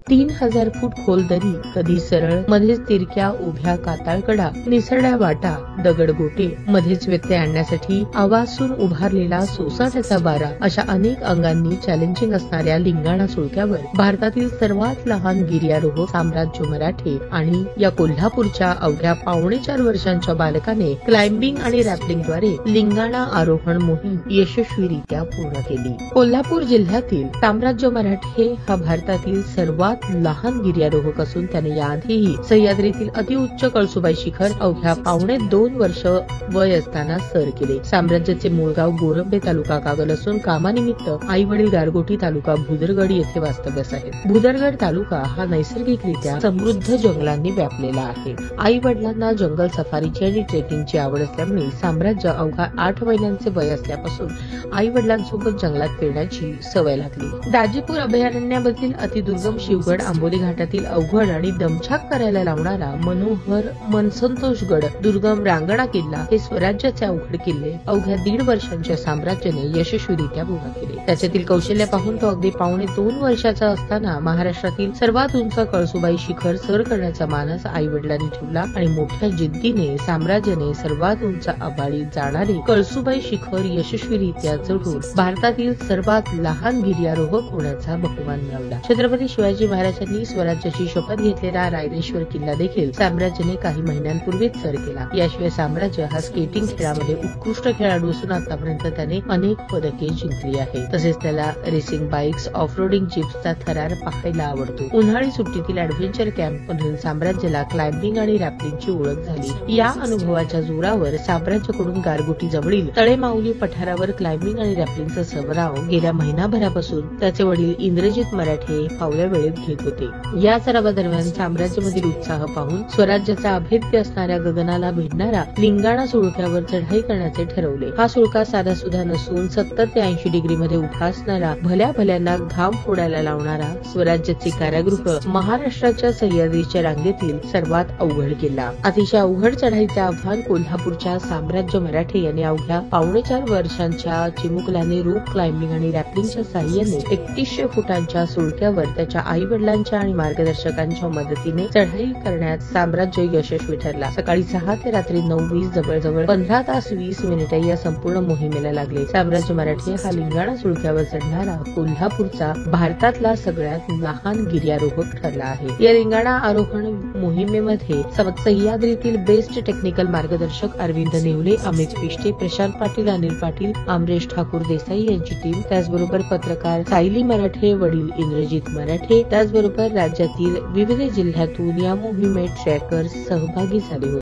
3000 फूट खोल दरी, कधी सरळ, मध्येच तिरक्या उभ्या काताळकडा, निसरड्या वाटा, दगडगोटे, मध्येच व्यत्यय आणण्यासाठी आवासून उभारलेला सोसाट्याचा बारा, अशा अनेक अंगांनी चॅलेंजिंग असणाऱ्या लिंगाणा सुळक्यावर भारतातील सर्वात लहान गिर्यारोहक साम्राज्य मराठे आणि या कोल्हापूरच्या अवघ्या 4.5 वर्षांच्या बालकाने क्लाइम्बिंग आणि रॅपलिंगद्वारे लिंगाणा आरोहण मोहीम यशस्वीरित्या पूर्ण केली. कोल्हापूर जिल्ह्यातील साम्राज्य मराठे हा भारतातील सर्वात लहान गिर्यारोहक असून त्याने याआधीही सह्याद्रीतील अतिउच्च कळसुबाई शिखर अवघ्या 2.5 वर्ष वय असताना सर केले. साम्राज्याचे मूळ गाव गोरंबे तालुका कागल असून कामानिमित्त आई वडील गारगोटी तालुका भुदरगड येथे वास्तव्यास आहेत. भुदरगड तालुका हा नैसर्गिकरित्या समृद्ध जंगलांनी व्यापलेला आहे. आई वडिलांना जंगल सफारीची आणि ट्रेकिंगची आवड असल्यामुळे साम्राज्य अवघा 8 महिन्यांचे वय असल्यापासून आई वडिलांसोबत जंगलात फिरण्याची सवय लागली. दाजीपूर अभयारण्यामधील अतिदुर्गम शिवगड, आंबोली घाटातील अवघड आणि दमछाक करायला लावणारा मनोहर मनसंतोषगड, दुर्गम रांगणा किल्ला हे स्वराज्याचे अवघड किल्ले अवघ्या 1.5 वर्षांच्या साम्राज्याने यशस्वीरित्या पूर्ण केले. त्याच्यातील कौशल्य पाहून तो अगदी 2.5 वर्षाचा असताना महाराष्ट्रातील सर्वात उंच कळसुबाई शिखर सर करण्याचा मानस आई वडिलांनी ठेवला आणि मोठ्या जिद्दीने साम्राज्याने सर्वात उंच आबाळी जाणारे कळसुबाई शिखर यशस्वीरित्या चढून भारतातील सर्वात लहान गिर्यारोहक होण्याचा बहुमान मिळवला. छत्रपती शिवाजी महाराजांनी स्वराज्याची शपथ घेतलेला रायरेश्वर किल्ला देखील साम्राज्याने काही महिन्यांपूर्वीच सर केला. याशिवाय साम्राज्य हा स्केटिंग खेळामध्ये उत्कृष्ट खेळाडू असून आतापर्यंत त्याने अनेक पदके जिंकली आहेत. तसेच त्याला रेसिंग बाईक्स, ऑफरोडिंग जीप्सचा थरार पाहायला आवडतो. उन्हाळी सुट्टीतील ऍडव्हेंचर कॅम्प मधून साम्राज्याला क्लाइम्बिंग आणि रॅपलिंगची ओळख झाली. या अनुभवाच्या जोरावर साम्राज्याकडून गारगोटी जवळील तळेमाऊली पठारावर क्लाइम्बिंग आणि रॅपलिंगचा सराव गेल्या महिनाभरापासून त्याचे वडील इंद्रजित मराठे फावल्या वेळेत घेत होते. या सरावादरम्यान साम्राज्यामधील उत्साह पाहून स्वराज्याचा अभेद्य असणाऱ्या गगनाला भिडणारा लिंगाणा सुळक्यावर चढाई करण्याचे ठरवले. हा सुळका साधासुद्धा नसून 70 ते 80 डिग्री मध्ये उभा असणारा, भल्या भल्यांना घाम फोडायला लावणारा स्वराज्याचे कारागृह महाराष्ट्राच्या सह्याद्रीच्या रांगेतील सर्वात अवघड किल्ला. अतिशय अवघड चढाईचे आव्हान कोल्हापूरच्या साम्राज्य मराठे यांनी अवघ्या 4.5 वर्षांच्या चिमुकल्याने रोप क्लाइम्बिंग आणि रॅपलिंगच्या साह्याने 3100 फुटांच्या सुळक्यावर त्याच्या आई वडिलांच्या आणि मार्गदर्शकांच्या मदतीने चढाई करण्यात साम्राज्य यशस्वी ठरला. सकाळी 6 ते रात्री 9:20 जवळजवळ 15 तास 20 मिनिटे या संपूर्ण मोहिमेला लागले. साम्राज्य मराठे हा लिंगाणा सुळक्यावर चढणारा कोल्हापूरचा भारतातला सगळ्यात लहान गिर्यारोहक ठरला आहे. या लिंगाणा आरोहण मोहिमेमध्ये सह्याद्रीतील बेस्ट टेक्निकल मार्गदर्शक अरविंद नेवले, अमित पिष्टे, प्रशांत पाटील, अनिल पाटील, आमरेश ठाकूर देसाई यांची टीम, त्याचबरोबर पत्रकार सायली मराठे, वडील इंद्रजित मराठे, त्याचबरोबर राज्यातील विविध जिल्ह्यातून या मोहिमेत ट्रॅकर्स सहभागी झाले होते.